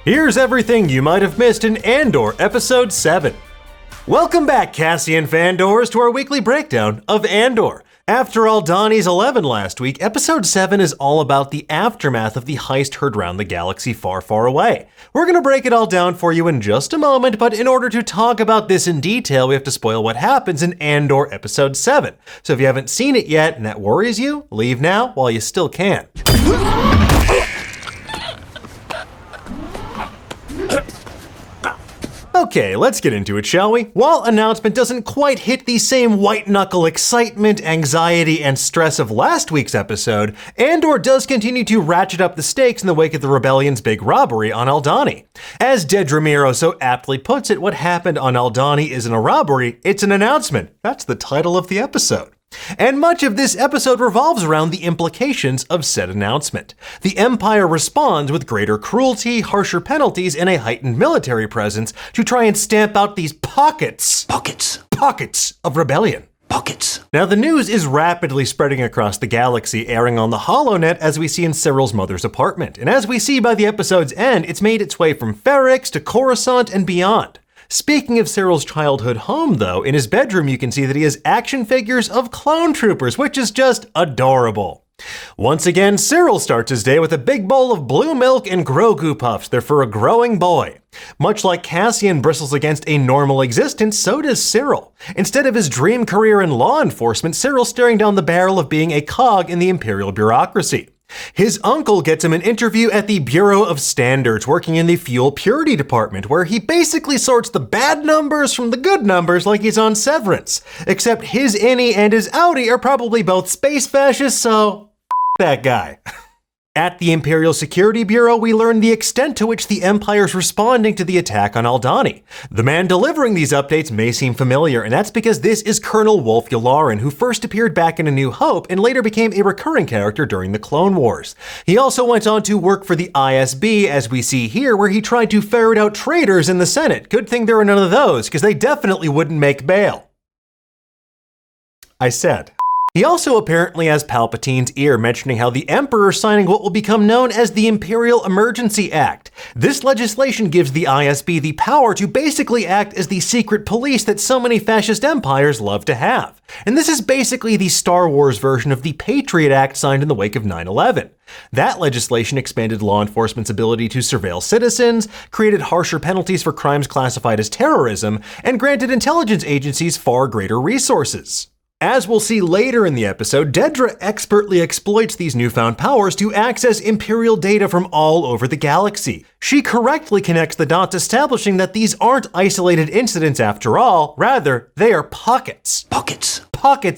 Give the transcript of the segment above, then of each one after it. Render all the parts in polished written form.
Here's everything you might have missed in Andor Episode 7. Welcome back, Cassian Fandors, to our weekly breakdown of Andor. After Aldhani's 11 last week, Episode 7 is all about the aftermath of the heist heard round the galaxy far, far away. We're going to break it all down for you in just a moment, but in order to talk about this in detail, we have to spoil what happens in Andor Episode 7. So if you haven't seen it yet and that worries you, leave now while you still can. Okay, let's get into it, shall we? While announcement doesn't quite hit the same white-knuckle excitement, anxiety, and stress of last week's episode, Andor does continue to ratchet up the stakes in the wake of the rebellion's big robbery on Aldhani. As Dedramiro so aptly puts it, what happened on Aldhani isn't a robbery, it's an announcement. That's the title of the episode. And much of this episode revolves around the implications of said announcement. The Empire responds with greater cruelty, harsher penalties, and a heightened military presence to try and stamp out these pockets of rebellion. Now, the news is rapidly spreading across the galaxy, airing on the HoloNet as we see in Cyril's mother's apartment. And as we see by the episode's end, it's made its way from Ferrix to Coruscant and beyond. Speaking of Cyril's childhood home, though, in his bedroom you can see that he has action figures of clone troopers, which is just adorable. Once again, Cyril starts his day with a big bowl of blue milk and Grogu puffs. They're for a growing boy. Much like Cassian bristles against a normal existence, so does Cyril. Instead of his dream career in law enforcement, Cyril's staring down the barrel of being a cog in the Imperial bureaucracy. His uncle gets him an interview at the Bureau of Standards, working in the fuel purity department, where he basically sorts the bad numbers from the good numbers like he's on Severance. Except his innie and his outie are probably both space fascists, so that guy. At the Imperial Security Bureau, we learn the extent to which the Empire's responding to the attack on Aldhani. The man delivering these updates may seem familiar, and that's because this is Colonel Wolf Yularen, who first appeared back in A New Hope and later became a recurring character during the Clone Wars. He also went on to work for the ISB, as we see here, where he tried to ferret out traitors in the Senate. Good thing there were none of those, because they definitely wouldn't make bail. I said. He also apparently has Palpatine's ear, mentioning how the Emperor is signing what will become known as the Imperial Emergency Act. This legislation gives the ISB the power to basically act as the secret police that so many fascist empires love to have. And this is basically the Star Wars version of the Patriot Act signed in the wake of 9/11. That legislation expanded law enforcement's ability to surveil citizens, created harsher penalties for crimes classified as terrorism, and granted intelligence agencies far greater resources. As we'll see later in the episode, Dedra expertly exploits these newfound powers to access Imperial data from all over the galaxy. She correctly connects the dots, establishing that these aren't isolated incidents after all, rather, they are pockets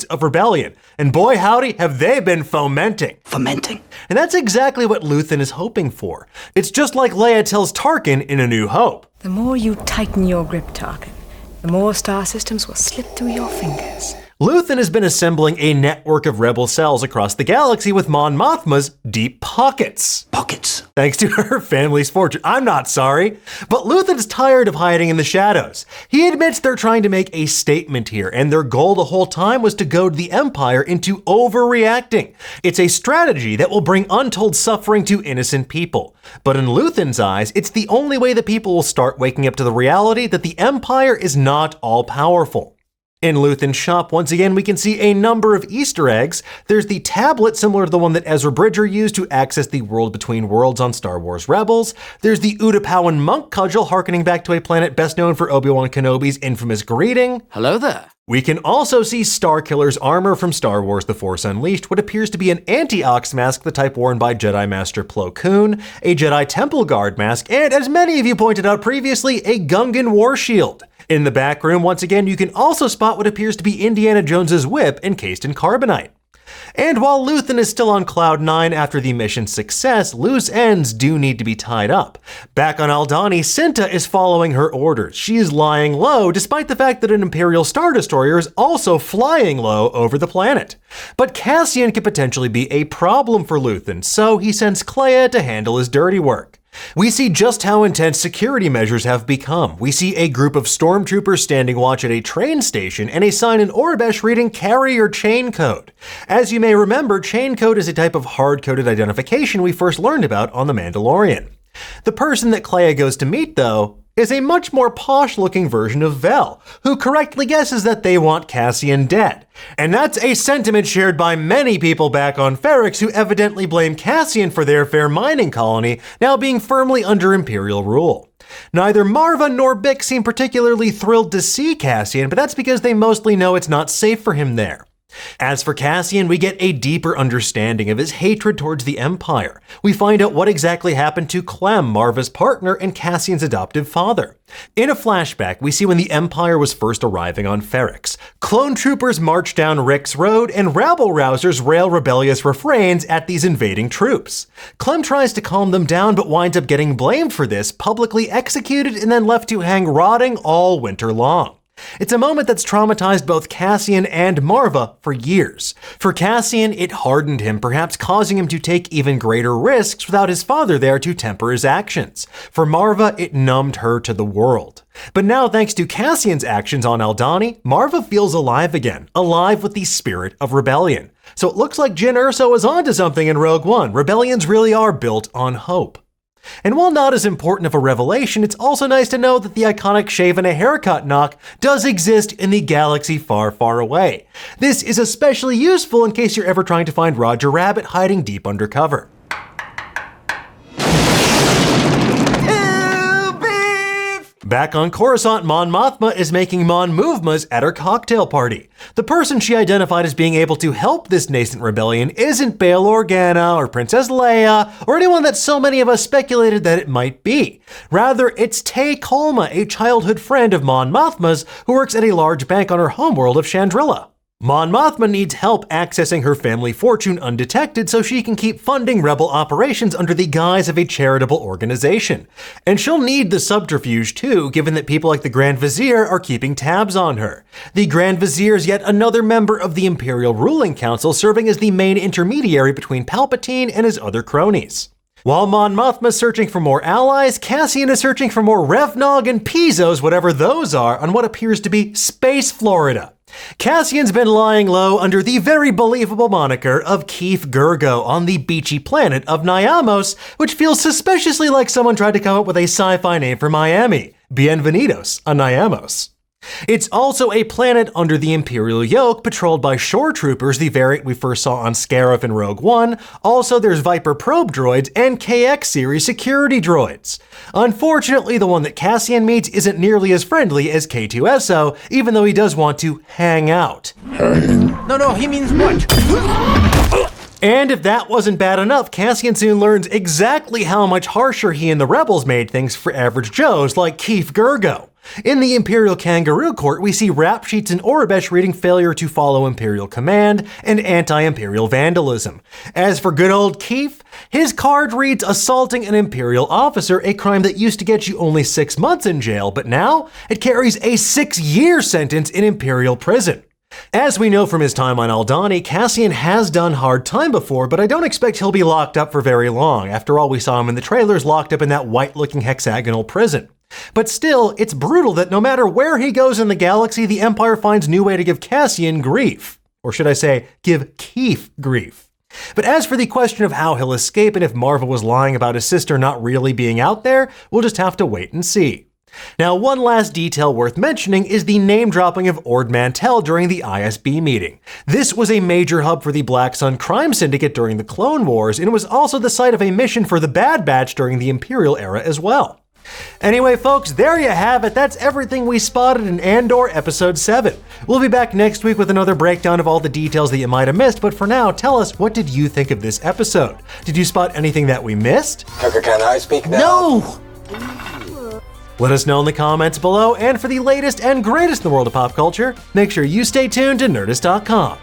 of rebellion. And boy howdy, have they been fomenting. And that's exactly what Luthen is hoping for. It's just like Leia tells Tarkin in A New Hope. The more you tighten your grip, Tarkin, the more star systems will slip through your fingers. Luthen has been assembling a network of rebel cells across the galaxy with Mon Mothma's deep pockets. Thanks to her family's fortune. I'm not sorry. But Luthen's tired of hiding in the shadows. He admits they're trying to make a statement here, and their goal the whole time was to goad the Empire into overreacting. It's a strategy that will bring untold suffering to innocent people. But in Luthen's eyes, it's the only way that people will start waking up to the reality that the Empire is not all-powerful. In Luthen's shop, once again, we can see a number of Easter eggs. There's the tablet similar to the one that Ezra Bridger used to access the world between worlds on Star Wars Rebels. There's the Utapowan monk cudgel harkening back to a planet best known for Obi-Wan Kenobi's infamous greeting. Hello there. We can also see Starkiller's armor from Star Wars The Force Unleashed, what appears to be an anti-ox mask, the type worn by Jedi Master Plo Koon, a Jedi Temple Guard mask, and as many of you pointed out previously, a Gungan war shield. In the back room, once again, you can also spot what appears to be Indiana Jones's whip encased in carbonite. And while Luthen is still on Cloud 9 after the mission's success, loose ends do need to be tied up. Back on Aldhani, Cinta is following her orders. She is lying low, despite the fact that an Imperial Star Destroyer is also flying low over the planet. But Cassian could potentially be a problem for Luthen, so he sends Clea to handle his dirty work. We see just how intense security measures have become. We see a group of stormtroopers standing watch at a train station and a sign in Orbesh reading "Carry your chain code." As you may remember, chain code is a type of hard-coded identification we first learned about on The Mandalorian. The person that Clea goes to meet, though, is a much more posh-looking version of Vel, who correctly guesses that they want Cassian dead. And that's a sentiment shared by many people back on Ferrix who evidently blame Cassian for their fair mining colony now being firmly under Imperial rule. Neither Marva nor Bix seem particularly thrilled to see Cassian, but that's because they mostly know it's not safe for him there. As for Cassian, we get a deeper understanding of his hatred towards the Empire. We find out what exactly happened to Clem, Marva's partner and Cassian's adoptive father. In a flashback, we see when the Empire was first arriving on Ferrix. Clone troopers march down Rick's Road and rabble-rousers rail rebellious refrains at these invading troops. Clem tries to calm them down but winds up getting blamed for this, publicly executed and then left to hang rotting all winter long. It's a moment that's traumatized both Cassian and Marva for years. For Cassian, it hardened him, perhaps causing him to take even greater risks without his father there to temper his actions. For Marva, it numbed her to the world. But now, thanks to Cassian's actions on Aldhani, Marva feels alive again, alive with the spirit of rebellion. So it looks like Jyn Erso is onto something in Rogue One. Rebellions really are built on hope. And while not as important of a revelation, it's also nice to know that the iconic shave and a haircut knock does exist in the galaxy far, far away. This is especially useful in case you're ever trying to find Roger Rabbit hiding deep undercover. Back on Coruscant, Mon Mothma is making Mon Mothmas at her cocktail party. The person she identified as being able to help this nascent rebellion isn't Bail Organa or Princess Leia or anyone that so many of us speculated that it might be. Rather, it's Tay Kolma, a childhood friend of Mon Mothma's who works at a large bank on her homeworld of Chandrilla. Mon Mothma needs help accessing her family fortune undetected so she can keep funding rebel operations under the guise of a charitable organization. And she'll need the subterfuge too, given that people like the Grand Vizier are keeping tabs on her. The Grand Vizier is yet another member of the Imperial Ruling Council, serving as the main intermediary between Palpatine and his other cronies. While Mon Mothma is searching for more allies, Cassian is searching for more Revnog and Pizzos, whatever those are, on what appears to be Space Florida. Cassian's been lying low under the very believable moniker of Keith Gurgo on the beachy planet of Nyamos, which feels suspiciously like someone tried to come up with a sci-fi name for Miami. Bienvenidos a Nyamos. It's also a planet under the Imperial yoke, patrolled by shore troopers, the variant we first saw on Scarif in Rogue One. Also, there's Viper probe droids and KX series security droids. Unfortunately, the one that Cassian meets isn't nearly as friendly as K2SO, even though he does want to hang out. No, he means what? And if that wasn't bad enough, Cassian soon learns exactly how much harsher he and the rebels made things for average Joes like Keith Gurgo. In the Imperial Kangaroo Court, we see rap sheets in Aurebesh reading failure to follow Imperial command and anti-Imperial vandalism. As for good old Keith, his card reads assaulting an Imperial officer, a crime that used to get you only 6 months in jail, but now it carries a 6-year sentence in Imperial prison. As we know from his time on Aldhani, Cassian has done hard time before, but I don't expect he'll be locked up for very long. After all, we saw him in the trailers locked up in that white-looking hexagonal prison. But still, it's brutal that no matter where he goes in the galaxy, the Empire finds new way to give Cassian grief. Or should I say, give Keith grief. But as for the question of how he'll escape and if Marva was lying about his sister not really being out there, we'll just have to wait and see. Now, one last detail worth mentioning is the name-dropping of Ord Mantell during the ISB meeting. This was a major hub for the Black Sun crime syndicate during the Clone Wars, and it was also the site of a mission for the Bad Batch during the Imperial era as well. Anyway, folks, there you have it. That's everything we spotted in Andor Episode 7. We'll be back next week with another breakdown of all the details that you might have missed, but for now, tell us, what did you think of this episode? Did you spot anything that we missed? Can I speak now? No! Let us know in the comments below, and for the latest and greatest in the world of pop culture, make sure you stay tuned to Nerdist.com.